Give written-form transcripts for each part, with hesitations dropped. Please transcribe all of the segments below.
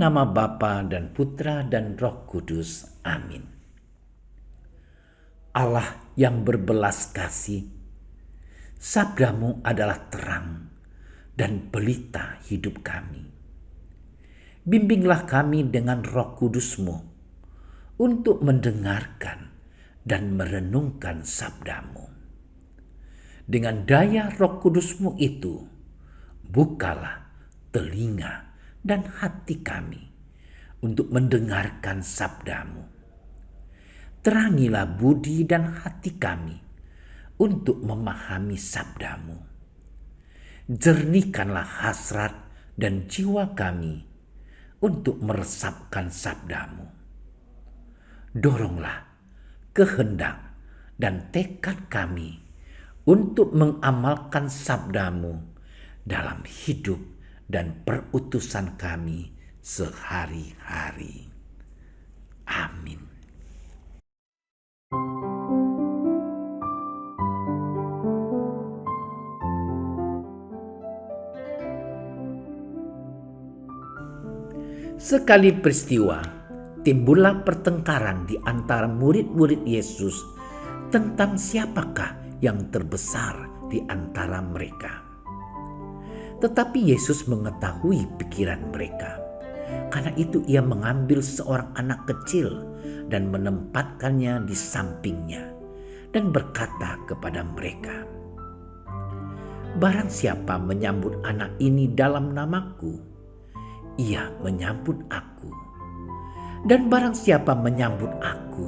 nama Bapa dan Putra dan Roh Kudus. Amin. Allah yang berbelas kasih, sabdamu adalah terang dan pelita hidup kami. Bimbinglah kami dengan Roh Kudus-Mu untuk mendengarkan dan merenungkan sabdamu. Dengan daya Roh Kudus-Mu itu, bukalah telinga dan hati kami untuk mendengarkan sabdamu. Terangilah budi dan hati kami untuk memahami sabdamu. Jernihkanlah hasrat dan jiwa kami untuk meresapkan sabdamu. Doronglah kehendak dan tekad kami untuk mengamalkan sabdamu dalam hidup dan perutusan kami sehari-hari. Amin. Sekali peristiwa, timbullah pertengkaran di antara murid-murid Yesus tentang siapakah yang terbesar di antara mereka. Tetapi Yesus mengetahui pikiran mereka. Karena itu ia mengambil seorang anak kecil dan menempatkannya di sampingnya dan berkata kepada mereka, "Barang siapa menyambut anak ini dalam namaku, ia menyambut aku. Dan barang siapa menyambut aku,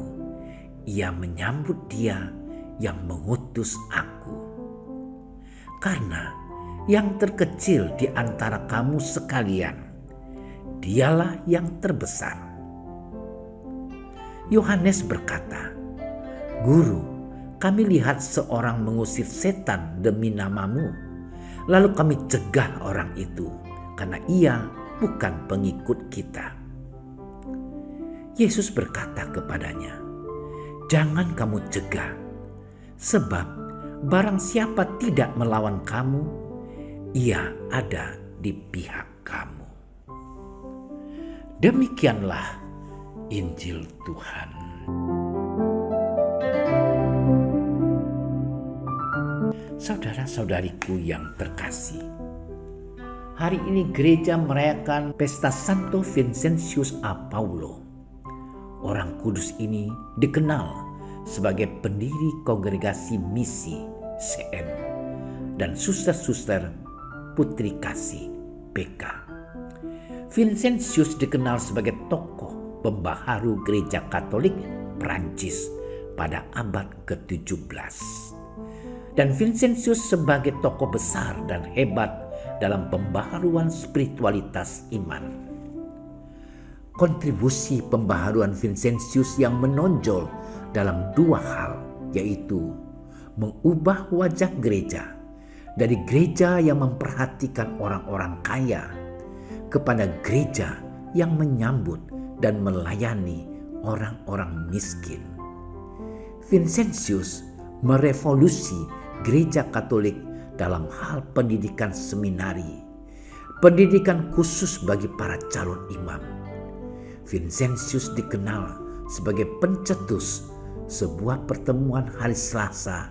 ia menyambut dia yang mengutus aku. Karena yang terkecil di antara kamu sekalian, dialah yang terbesar." Yohanes berkata, "Guru, kami lihat seorang mengusir setan demi namamu, lalu kami cegah orang itu, karena ia bukan pengikut kita." Yesus berkata kepadanya, "Jangan kamu cegah, sebab barang siapa tidak melawan kamu, ia ada di pihak kamu." Demikianlah Injil Tuhan. Saudara-saudariku yang terkasih, hari ini gereja merayakan pesta Santo Vincentius a Paulo. Orang kudus ini dikenal sebagai pendiri kongregasi misi CM dan suster-suster Putri Kasih PK. Vincentius dikenal sebagai tokoh pembaharu gereja Katolik Prancis pada abad ke-17. Dan Vincentius sebagai tokoh besar dan hebat dalam pembaharuan spiritualitas iman. Kontribusi pembaharuan Vincentius yang menonjol dalam dua hal, yaitu mengubah wajah gereja dari gereja yang memperhatikan orang-orang kaya kepada gereja yang menyambut dan melayani orang-orang miskin. Vincentius merevolusi gereja Katolik dalam hal pendidikan seminari, pendidikan khusus bagi para calon imam. Vincentius dikenal sebagai pencetus sebuah pertemuan hari Selasa.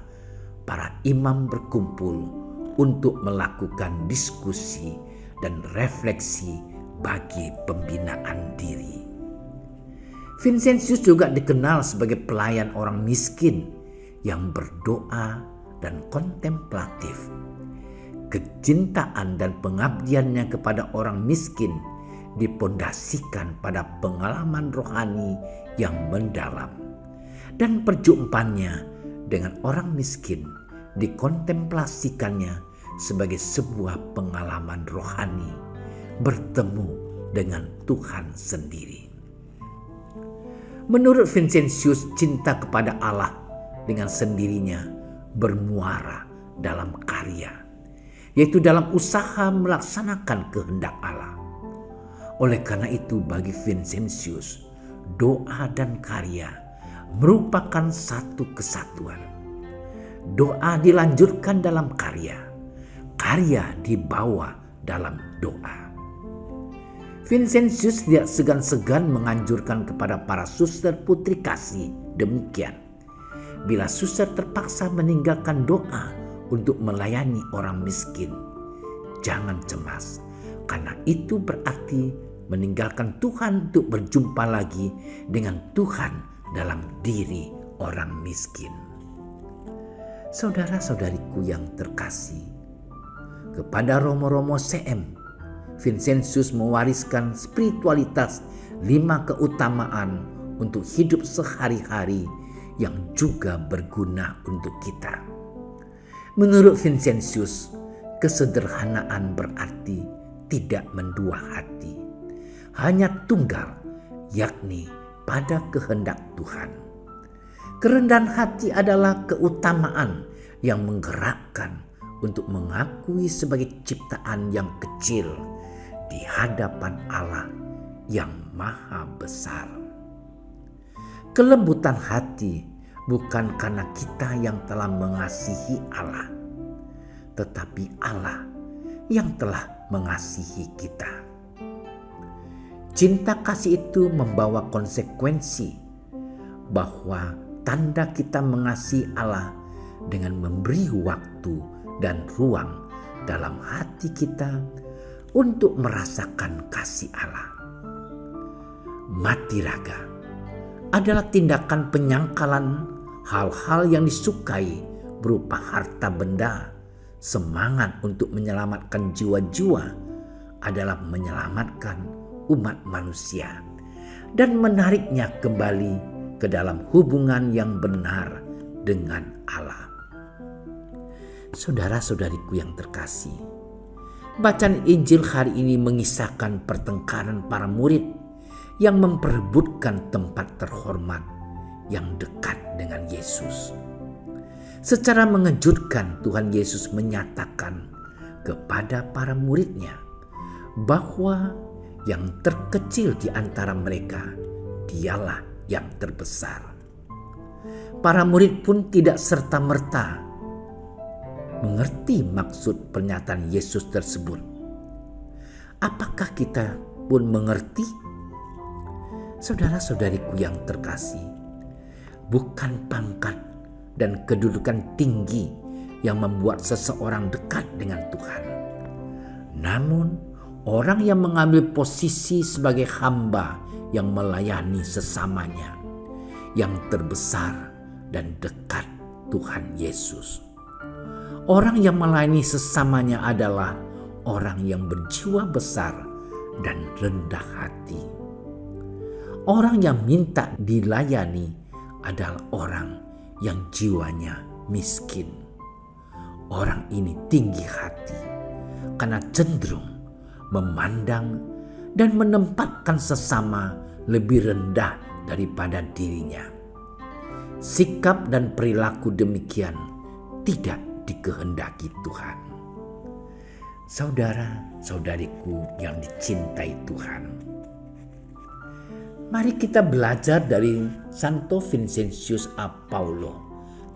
Para imam berkumpul untuk melakukan diskusi dan refleksi bagi pembinaan diri. Vincentius juga dikenal sebagai pelayan orang miskin yang berdoa dan kontemplatif. Kecintaan dan pengabdiannya kepada orang miskin dipondasikan pada pengalaman rohani yang mendalam, dan perjumpaannya dengan orang miskin dikontemplasikannya sebagai sebuah pengalaman rohani bertemu dengan Tuhan sendiri. Menurut Vincentius, cinta kepada Allah dengan sendirinya bermuara dalam karya, yaitu dalam usaha melaksanakan kehendak Allah. Oleh karena itu, bagi Vincentius, doa dan karya merupakan satu kesatuan. Doa dilanjutkan dalam karya, karya dibawa dalam doa. Vincentius tidak segan-segan menganjurkan kepada para suster putri kasih demikian. Bila suster terpaksa meninggalkan doa untuk melayani orang miskin, jangan cemas, karena itu berarti meninggalkan Tuhan untuk berjumpa lagi dengan Tuhan dalam diri orang miskin. Saudara-saudariku yang terkasih, kepada romo-romo CM, Vincentius mewariskan spiritualitas 5 keutamaan untuk hidup sehari-hari yang juga berguna untuk kita. Menurut Vincentius, kesederhanaan berarti tidak mendua hati, hanya tunggal, yakni pada kehendak Tuhan. Kerendahan hati adalah keutamaan yang menggerakkan untuk mengakui sebagai ciptaan yang kecil di hadapan Allah yang Maha Besar. Kelembutan hati bukan karena kita yang telah mengasihi Allah, tetapi Allah yang telah mengasihi kita. Cinta kasih itu membawa konsekuensi bahwa tanda kita mengasihi Allah dengan memberi waktu dan ruang dalam hati kita untuk merasakan kasih Allah. Mati raga adalah tindakan penyangkalan hal-hal yang disukai berupa harta benda. Semangat untuk menyelamatkan jiwa-jiwa adalah menyelamatkan umat manusia dan menariknya kembali ke dalam hubungan yang benar dengan Allah. Saudara-saudariku yang terkasih, bacaan Injil hari ini mengisahkan pertengkaran para murid yang memperebutkan tempat terhormat yang dekat dengan Yesus. Secara mengejutkan, Tuhan Yesus menyatakan kepada para muridnya bahwa yang terkecil di antara mereka dialah yang terbesar. Para murid pun tidak serta-merta mengerti maksud pernyataan Yesus tersebut. Apakah kita pun mengerti? Saudara-saudariku yang terkasih, bukan pangkat dan kedudukan tinggi yang membuat seseorang dekat dengan Tuhan. Namun, orang yang mengambil posisi sebagai hamba yang melayani sesamanya, yang terbesar dan dekat Tuhan Yesus. Orang yang melayani sesamanya adalah orang yang berjiwa besar dan rendah hati. Orang yang minta dilayani adalah orang yang jiwanya miskin. Orang ini tinggi hati karena cenderung memandang dan menempatkan sesama lebih rendah daripada dirinya. Sikap dan perilaku demikian tidak dikehendaki Tuhan. Saudara-saudariku yang dicintai Tuhan, mari kita belajar dari Santo Vincentius a Paulo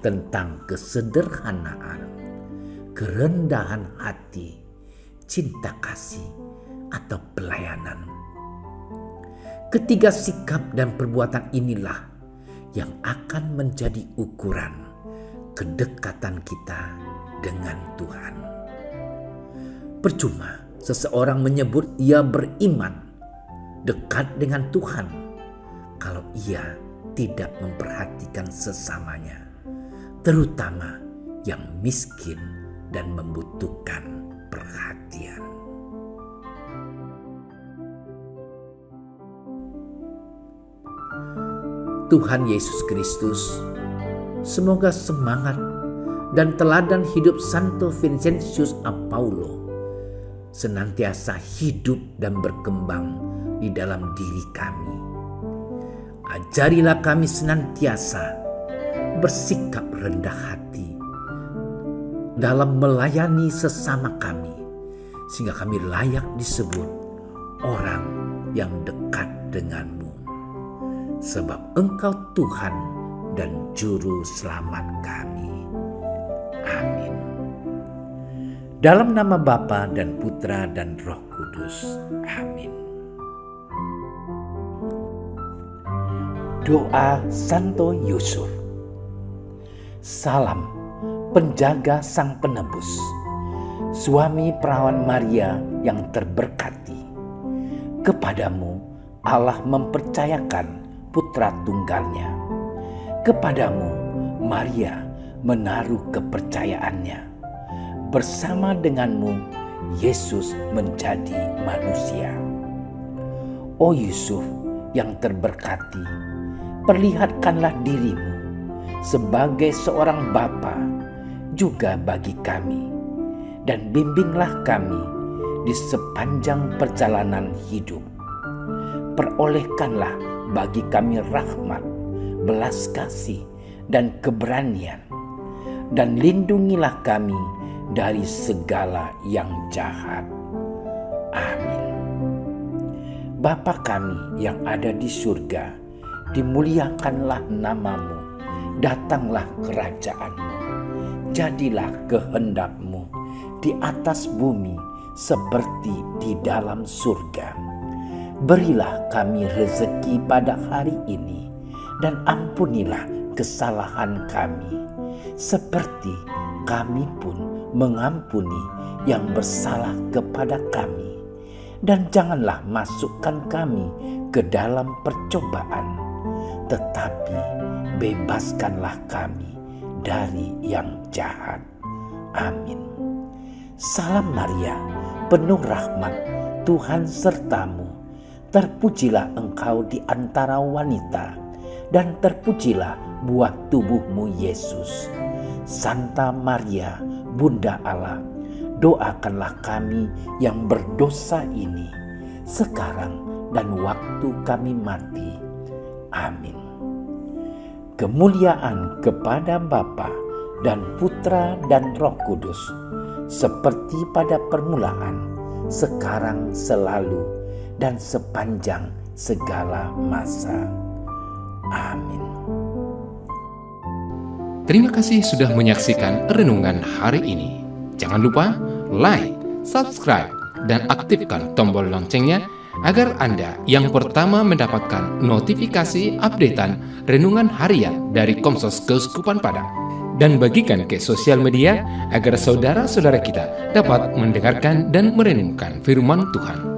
tentang kesederhanaan, kerendahan hati, cinta kasih, atau pelayanan. Ketiga sikap dan perbuatan inilah yang akan menjadi ukuran kedekatan kita dengan Tuhan. Percuma seseorang menyebut ia beriman, dekat dengan Tuhan, kalau ia tidak memperhatikan sesamanya, terutama yang miskin dan membutuhkan perhatian. Tuhan Yesus Kristus, semoga semangat dan teladan hidup Santo Vincentius a Paulo senantiasa hidup dan berkembang di dalam diri kami. Ajarilah kami senantiasa bersikap rendah hati dalam melayani sesama kami, sehingga kami layak disebut orang yang dekat denganmu. Sebab Engkau Tuhan dan Juru Selamat kami. Amin. Dalam nama Bapa dan Putra dan Roh Kudus. Amin. Doa Santo Yusuf. Salam penjaga Sang Penebus, suami perawan Maria yang terberkati. Kepadamu Allah mempercayakan putra tunggalnya. Kepadamu Maria menaruh kepercayaannya. Bersama denganmu Yesus menjadi manusia. O Yusuf yang terberkati, perlihatkanlah dirimu sebagai seorang bapa juga bagi kami, dan bimbinglah kami di sepanjang perjalanan hidup. Perolehkanlah bagi kami rahmat, belas kasih, dan keberanian, dan lindungilah kami dari segala yang jahat. Amin. Bapa kami yang ada di surga, dimuliakanlah namamu, datanglah kerajaan-mu, jadilah kehendak-mu di atas bumi seperti di dalam surga. Berilah kami rezeki pada hari ini, dan ampunilah kesalahan kami, seperti kami pun mengampuni yang bersalah kepada kami. Dan janganlah masukkan kami ke dalam percobaan, tetapi bebaskanlah kami dari yang jahat. Amin. Salam Maria, penuh rahmat, Tuhan sertamu. Terpujilah engkau di antara wanita, dan terpujilah buah tubuhmu Yesus. Santa Maria, Bunda Allah, doakanlah kami yang berdosa ini, sekarang dan waktu kami mati. Amin. Kemuliaan kepada Bapa dan Putra dan Roh Kudus, seperti pada permulaan, sekarang, selalu, dan sepanjang segala masa. Amin. Terima kasih sudah menyaksikan renungan hari ini. Jangan lupa like, subscribe, dan aktifkan tombol loncengnya agar Anda yang pertama mendapatkan notifikasi updatean renungan harian dari Komsos Keuskupan Padang. Dan bagikan ke sosial media agar saudara-saudara kita dapat mendengarkan dan merenungkan firman Tuhan.